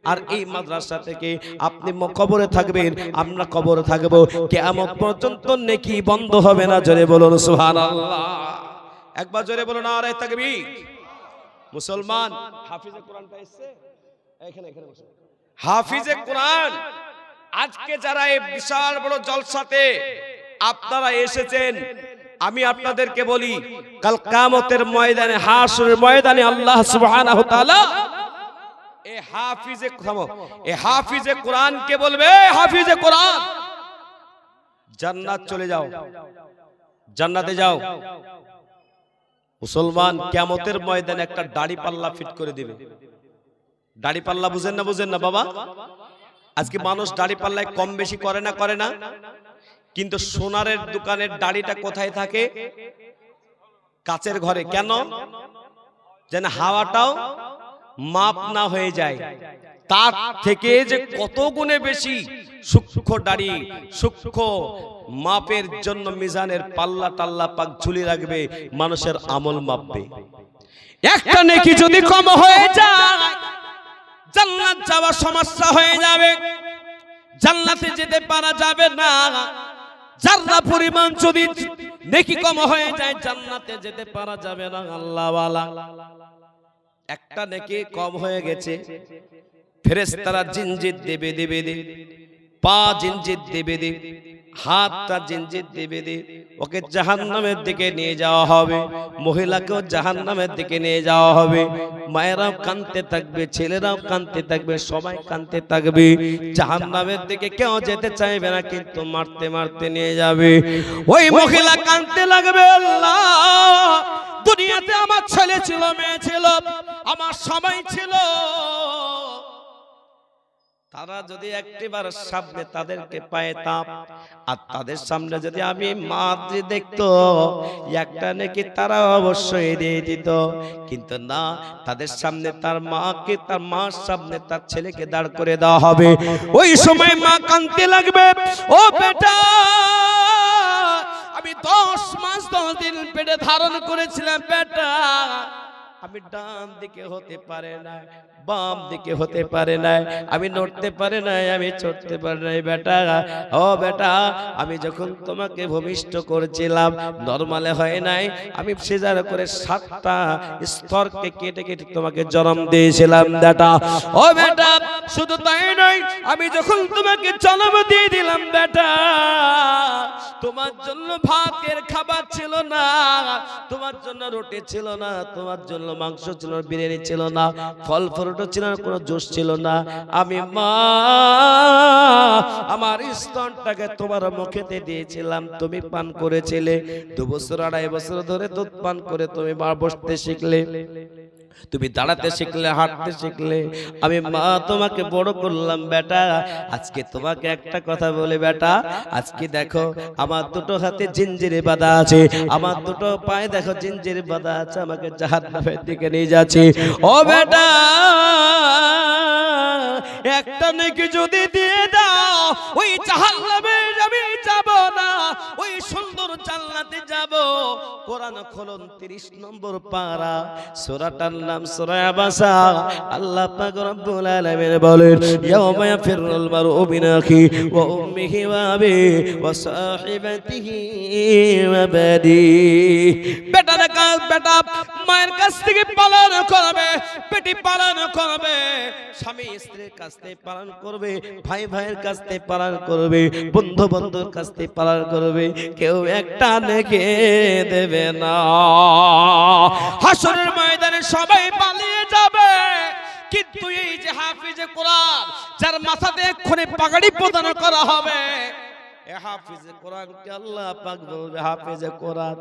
আর এই মাদ্রাসা থেকে আপনি কবরে থাকবেন, আমরা কবরে থাকবো, কিয়ামত পর্যন্ত নেকি বন্ধ হবে না। জোরে বলুন সুবহানাল্লাহ। একবার জোরে বলুন নারে তাকবীর। মুসলমান হাফিজে কোরআনটা এসেছে এখানে বসে। হাফিজে কোরআন আজকে যারা এই বিশাল বড় জলসাতে আপনারা এসেছেন, আমি আপনাদেরকে বলি কাল কিয়ামতের ময়দানে, হাসরের ময়দানে আল্লাহ সুবহানাহু ওয়া তাআলা এই হাফিজে কোরআন কে বলবে, হাফিজে কোরআন জান্নাত চলে যাও, জান্নাতে যাও। মুসলমান কিয়ামতের ময়দানে একটা দাড়ি পাল্লা ফিট করে দিবে। দাড়ি পাল্লা বুঝেন না বাবা? আজকে মানুষ দাড়ি পাল্লায় কম বেশি করে না, কিন্তু সোনারের দোকানের দাড়িটা কোথায় থাকে? কাচের ঘরে। কেন? যেন হাওয়াটাও মাপ না হয়ে যায়। তার থেকে যে কত গুণে বেশি সূক্ষ্ম দাড়ি, সূক্ষ্ম মাপের জন্য মিজানের পাল্লা টাল্লা পাক ঝুলি রাখবে, মানুষের আমল মাপবে। একটা নেকি যদি কম হয়ে যায়, জান্নাত যাওয়া সমস্যা হয়ে যাবে, জান্নাতে যেতে পারা যাবে না। যারা পরিমাণ যদি নেকি কম হয়ে যায়, জান্নাতে যেতে পারা যাবে না। আল্লাহ ওয়ালা একটা নেকি কম হয়ে গেছে, ফেরেশতারা জিনজির দেবে, পা জিনজির দেবে, হাতটা জিনজির দেবে, ওকে জাহান্নামের দিকে নিয়ে যাওয়া হবে। মহিলাকেও জাহান্নামের দিকে নিয়ে যাওয়া হবে। মায়েরাও কাঁদতে থাকবে, ছেলেরাও কাঁদতে থাকবে, সবাই কাঁদতে থাকবে। জাহান্নামের দিকে কেউ যেতে চাইবে না, কিন্তু মারতে মারতে নিয়ে যাবে। ওই মহিলা কাঁদতে লাগবে, আল্লাহ দুনিয়াতে আমার ছেলে ছিল, মেয়ে ছিল, আমার সবাই ছিল, তারা যদি একটিবার সামনে তাদেরকে পাইতাম, আর তাদের সামনে যদি আমি মাতৃ দেখতো, একটা নাকি তারা অবশ্যই দিয়ে দিত। কিন্তু না, তাদের সামনে তার মাকে, তার মার সামনে তার ছেলেকে দাঁড় করে দেওয়া হবে। ওই সময় মা কাঁদতে লাগবে, ও বেটা আমি 10 মাস 10 দিন পেটে ধারণ করেছিলাম, বেটা আমি ডান দিকে হতে পারে না, বাম দিকে হতে পারে না, আমি নড়তে পারে না, আমি চড়তে পারে না। বেটা ও বেটা, আমি যখন তোমাকে ভূমিষ্ঠ করেছিলাম নরমালে হয় নাই, আমি সিজার করে 7টা স্তরকে কেটে কেটে তোমাকে জন্ম দিয়েছিলাম। বেটা ও বেটা, শুধু তাই নয়, আমি যখন তোমাকে জন্ম দিয়ে দিলাম বেটা, তোমার জন্য ভাতের খাবার ছিল না, তোমার জন্য রুটি ছিল না, তোমার জন্য মাংস ছিল, বিরিয়ানি ছিল না, ফল ফ্রুটও ছিল না, কোনো জুস ছিল না। আমি মা আমার স্তনটাকে তোমার মুখেতে দিয়েছিলাম, তুমি পান করেছিলে। 2 বছর 2.5 বছর ধরে দুধ পান করে তুমি মা বসতে শিখলে, তুমি দাঁড়াতে শিখলে, হাঁটতে শিখলে, আমি মা তোমাকে বড় করলাম। বেটা আজকে তোমাকে একটা কথা বলে, বেটা আজকে দেখো আমার 2টো হাতে জিঞ্জিরে বাঁধা আছে, আমার 2টো পায়ে দেখো জিঞ্জিরে বাঁধা আছে, আমাকে জাহান্নামের দিকে নিয়ে যাচ্ছে। ও বেটা একটা নেকি যদি দিয়ে দাও, ওই জাহান্নামে আমি যাব না, ওই সুন্দর জান্নাতে যাব। কোরআন খোলন 30 নম্বর পারা, সূরাটার নাম সূরা আবাসা। আল্লাহ পাক রব্বুল আলামিন বলেন, ইয়াওমা ইয়াফিরুল মারউ মিন আখি ওয়া উম্মিহি ওয়া আবিহি ওয়া সাহিবাতিহি ওয়া বানি। বেটা মায়ের কাছ থেকে পালন করবে, বেটি পালন করবে, স্বামী স্ত্রীর কাছ থেকে পালন করবে, ভাই ভাইয়ের কাছ থেকে পালন করবে, বন্ধু বন্ধুর কাছ থেকে পালন করবে, কেউ একটা নেকি দেবে না। হাসরের ময়দানে সবাই পালিয়ে যাবে, কিন্তু এই যে হাফিজে কোরআন, যার মাথাতে এক্ষুনি পাগড়ি প্রদান করা হবে, হাফিজে কোরআনকে আল্লাহ পাক বলবে, হাফিজে কোরআন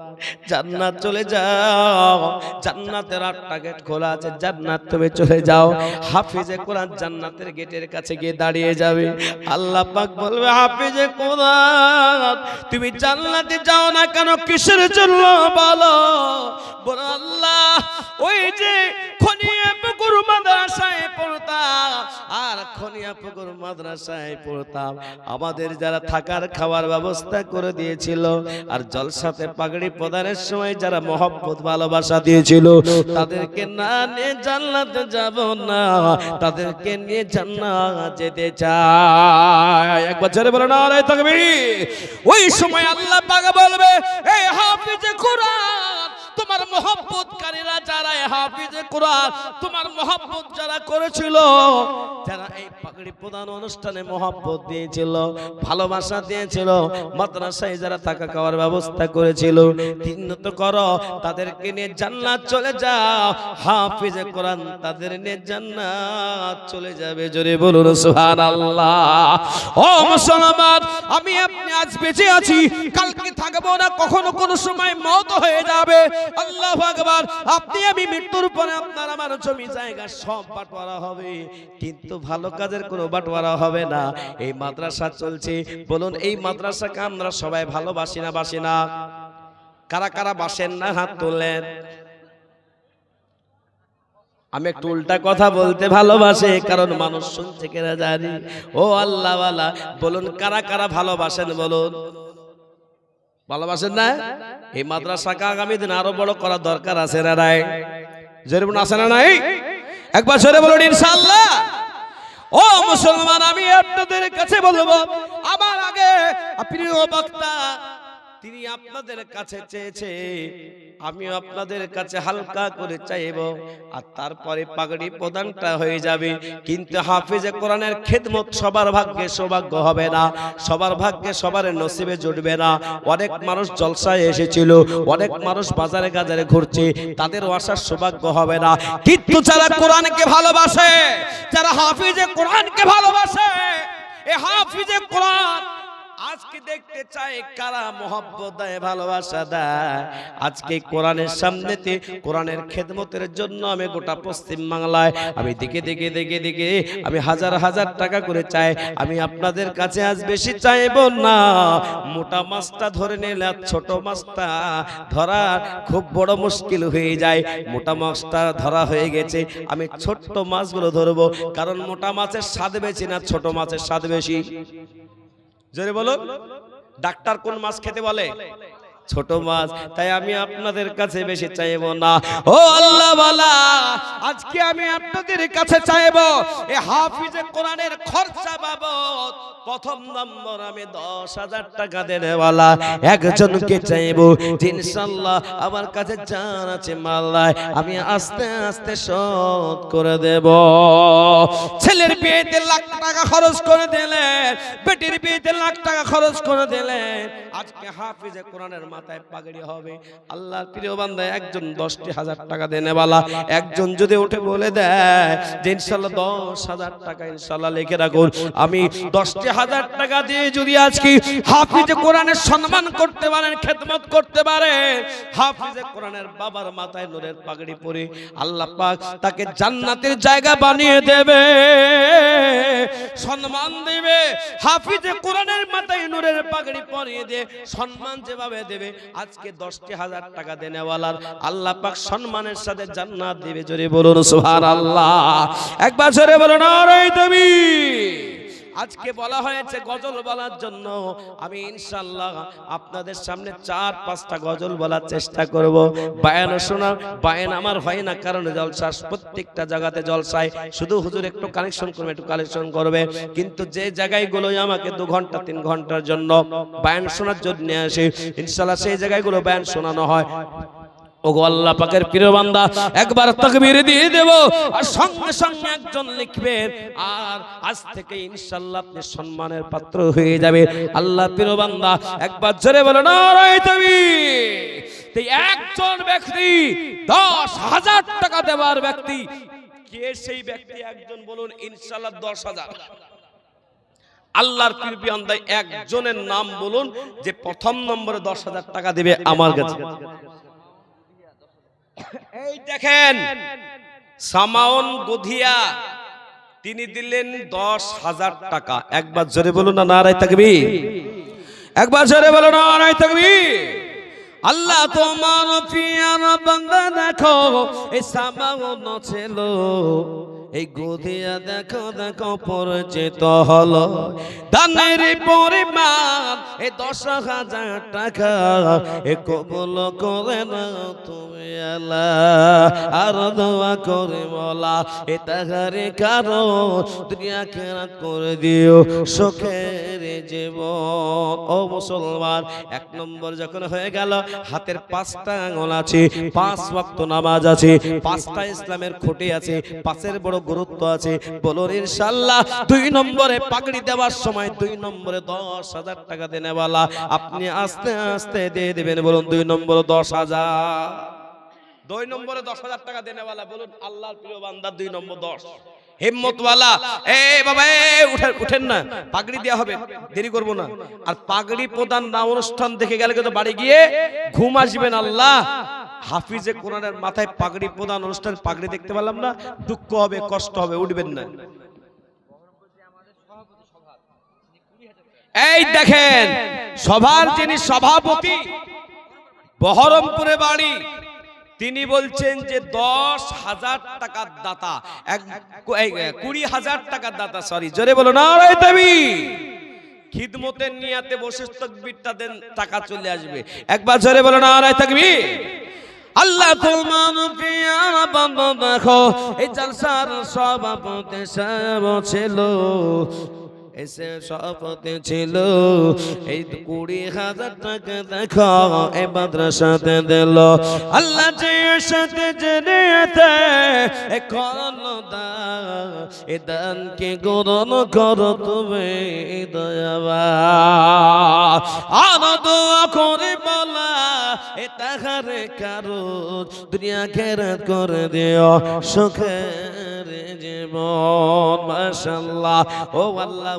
জান্নাত চলে যাও, জান্নাতের 8টা গেট খোলা আছে, জান্নাত তুমি চলে যাও। হাফিজে কোরআন জান্নাতের গেটের কাছে গিয়ে দাঁড়িয়ে যাবে। আল্লাহ পাক বলবে, হাফিজে কোরআন তুমি জান্নাতে যাও না কেন, কিসের জন্য বলো? বলো আল্লাহ ওই যে খনিয়ে পুকুর মাদ্রাসায় পড়তা, আর খনিয়াপুকুর মাদ্রাসায় পড়তাম, আমাদের যারা থাকার খাওয়ার ব্যবস্থা করে দিয়েছিল, আর জলসাতে পাগড়ি প্রদানের সময় যারা মহব্বত ভালোবাসা দিয়েছিল, তাদেরকে না নিয়ে জান্নাতে যাব না, তাদেরকে নিয়ে জান্নাত যেতে চাই। একবার জোরে বলো নারে তাকবীর। ওই সময় আল্লাহ পাক বলবে, এই হাফিজে কোরআন, তোমার মহব্বতকারীরা যারা, হাফিজে কোরআন তোমার মহব্বত যারা করেছিল, যারা এই পাগড়ি প্রদান অনুষ্ঠানে মহব্বত দিয়েছিল, ভালোবাসা দিয়েছিল, মাদ্রাসায় যারা থাকা খাওয়ার ব্যবস্থা করেছিল, তিন্নত করো, তাদেরকে নিয়ে জান্নাত চলে যাও। হাফিজে কোরআন তাদের নিয়ে জান্নাত চলে যাবে। জোরে বলুন সুবহানাল্লাহ। ও মুসলমান, আমি আপনি আজ বেঁচে আছি, কালকে থাকবো না, কখনো কোনো সময় মওত হয়ে যাবে। আল্লাহু আকবার। আপনি আমি মৃত্যুর পরে আপনার আমার জমি জায়গা সব বাটোয়ারা হবে, কিন্তু ভালো কাজের কোনো বাটোয়ারা হবে না। এই মাদ্রাসা চলছে, বলুন এই মাদ্রাসাকে আমরা সবাই ভালোবাসি না বাসি না? কারা কারা বাসেন না হাত তোলেন। আমি একটু উল্টা কথা বলতে ভালোবাসে, কারণ মানুষ শুনছে কেনা জানি। ও আল্লাহ ওয়ালা, বলুন কারা কারা ভালোবাসেন, বলুন ভালোবাসেন না? এই মাদ্রাসাকে আগামী দিন আরো বড় করার দরকার আছে না নাই? জোরে বলুন আছে না নাই? একবার জোরে বলুন ইনশাআল্লাহ। ও মুসলমান, আমি আপনাদের কাছে বলবো, আমার আগে প্রিয় বক্তা তিনি আপনাদের কাছে চেয়েছে, আমি আপনাদের কাছে হালকা করে চাইব, আর তারপরে পাগড়ি প্রদানটা হয়ে যাবে। কিন্তু হাফিজে কোরআনের খেদমত সবার ভাগ্যে সৌভাগ্য হবে না, সবার ভাগ্যে সবার নসিবে জুটবে না। অনেক মানুষ জলসায় এসেছিল, অনেক মানুষ বাজারে গাজারে ঘুরছে, তাদের আসার সৌভাগ্য হবে না। কিন্তু যারা কোরআনকে ভালোবাসে, যারা হাফিজে কোরআনকে ভালোবাসে, এই হাফিজে কোরআন আজকে দেখতে চাই কারা মহব্বত দেয়, ভালোবাসা দেয়। আজকে কোরআনের সামনেতে কোরআনের খেদমতের জন্য আমি গোটা পশ্চিম বাংলায় আমি দিকে দিকে দিকে দিকে আমি হাজার হাজার টাকা করে চাই। আমি আপনাদের কাছে আজ বেশি চাইব না, মোটা মাছটা ধরে নিলে ছোট মাছটা ধরা খুব বড় মুশকিল হয়ে যায়। মোটা মাছটা ধরা হয়ে গেছে, আমি ছোট্ট মাছগুলো ধরবো, কারণ মোটা মাছের স্বাদ বেশি না ছোট মাছের স্বাদ বেশি? জোরে বলো। ডাক্তার কোন মাছ খেতে বলে? ছোট মাছ। তাই আমি আপনাদের কাছে বেশি চাইব না। ও আল্লাহ ওয়ালা, আজকে আমি আপনাদের কাছে চাইব এই হাফিজে কোরআনের খরচা বাবদ প্রথম নম্বর আমি 10,000 টাকা দেনেওয়ালা একজনকে চাইব, ইনশাআল্লাহ আমার কাছে জান আছে মাল্লায় আমি আস্তে আস্তে শোধ করে দেব। ছেলের বিয়েতে লাখ টাকা খরচ করে দিলেন, বেটির বিয়েতে লাখ টাকা খরচ করে দিলেন, আজকে হাফিজে কোরআনের মাথায় পাগড়ি হবে। আল্লাহর প্রিয় বান্দা একজন 10,000 টাকা দেনেওয়ালা একজন যদি উঠে বলে দেয় যে ইনশাআল্লাহ 10,000 টাকা ইনশাআল্লাহ লিখে রাখুন, আমি 10,000 টাকা দিয়ে যদি আজকে হাফিজে কোরআনের সম্মান করতে পারেন, খেদমত করতে পারে, হাফিজে কোরআনের বাবার মাথায় নূরের পাগড়ি পরে আল্লাহ পাক তাকে জান্নাতের জায়গা বানিয়ে দেবে, সম্মান দেবে। হাফিজে কোরআনের মাথায় নূরের পাগড়ি পরিয়ে দিয়ে সম্মান যেভাবে দেবে, আজকে 10,000 টাকা দেনেওয়ালার আল্লাহ পাক সম্মানের সাথে জান্নাত দিবে। জোরে বলুন সুবহানাল্লাহ। একবার জোরে বলুন নারে তাকবীর। আজকে বলা হয়েছে গজল বলার জন্য, আমি ইনশাআল্লাহ আপনাদের সামনে 4-5টা গজল বলার চেষ্টা করব। বায়ান শোনা, বায়ান আমার হয় না, কারণ জলসা প্রত্যেকটা জায়গাতে জলসায় শুধু হুজুর একটু কালেকশন করবে, একটু কালেকশন করবে, কিন্তু যে জায়গাগুলোই আমাকে 2 ঘন্টা 3 ঘন্টার জন্য বায়ান শোনার জন্য আসে, ইনশাআল্লাহ সেই জায়গাগুলো বায়ান শোনানো হয়। ওগো আল্লাহ পাকের প্রিয় বান্দা, একবার তাকবীর দিয়ে দেব, আর সঙ্গে সঙ্গে একজন লিখবেন, আর আজ থেকে ইনশাআল্লাহ আপনি সম্মানের পাত্র হয়ে যাবে। আল্লাহ প্রিয় বান্দা একবার জোরে বলো নারে তাকবীর। এই একজন ব্যক্তি 10,000 টাকা দেওয়ার ব্যক্তি কে? সেই ব্যক্তি একজন বলুন ইনশাআল্লাহ 10,000। আল্লাহর প্রিয় বান্দা একজনের নাম বলুন যে প্রথম নম্বরে 10,000 টাকা দিবে আমার কাছে। এই দেখেন সামাউন গধিয়া, তিনি দিলেন 10,000 টাকা। একবার জোরে বলুন না নারে তাকবীর। একবার জোরে বলুন নারে তাকবীর। আল্লাহ তোমার পিয়ার বান্দা দেখো, এই সামাউন ছিল এই গদিয়া দেখো দেখো পরিচিত হলো দানের পরিমাণ এই 10,000 টাকা এ কবুল করে নাও তুমি আল্লাহ আর দোয়া করে বলা এ তাহারে কারো দুনিয়া খেরাত করে দিও সুখের জীবন। ও মুসলমান, 1 নম্বর যখন হয়ে গেল হাতের 5টা আঙ্গুল আছে, 5 ওয়াক্ত নামাজ আছে, 5টা ইসলামের খুঁটি আছে, 5-এর বড় গুরুত্ব আছে, বলুন ইনশাআল্লাহ। 2 নম্বরে পাগড়ি দেওয়ার সময় 2 নম্বরে 10,000 টাকা দেনেওয়ালা আপনি আস্তে আস্তে দিয়ে দিবেন, বলুন 2 নম্বরে 10,000, 2 নম্বরে 10,000 টাকা দেনেওয়ালা, বলুন আল্লাহর প্রিয় বান্দা 2 নম্বর 10 হিম্মতওয়ালা। বাবা উঠেন না, পাগড়ি দেওয়া হবে, দেরি করবো না। আর পাগড়ি প্রদান না অনুষ্ঠান দেখে গেলে কিন্তু বাড়ি গিয়ে ঘুম আসবেন। আল্লাহ হাফিজে কোরআনের মাথায় পাগড়ি প্রদান অনুষ্ঠান, পাগড়ি দেখতে পেলাম না, দুঃখ হবে, কষ্ট হবে, উঠবেন না। এই দেখেন সভার যিনি সভাপতি, বহরমপুরে বাড়ি, তিনি বলছেন যে 10,000 টাকার দাতা, 20,000 টাকার দাতা, সরি জোরে বলো নারে তাকবীর। খিদমতের নিয়াতে বসে তাকবীরটা দেন, টাকা চলে আসবে, একবার জোরে বলো নারে তাকবীর। আল্লাহ তোমার প্রিয় বান্দা দেখো এই জলসার সভাপতি সাহেব ছিল, এসে সভাপতি ছিল, এই 20,000 টাকা দেখো এই মাদ্রাসাতে দিল। আল্লাহ যে সাথে জেনেতে এ করলো দান, এ দানকে গ্রহণ করো তুমি দয়াবান। আর দোয়া করে বলা এ তাহারে কারো দুনিয়া খেরাত করে দিও সুখের জীবন। মাশাআল্লাহ। ও আল্লাহ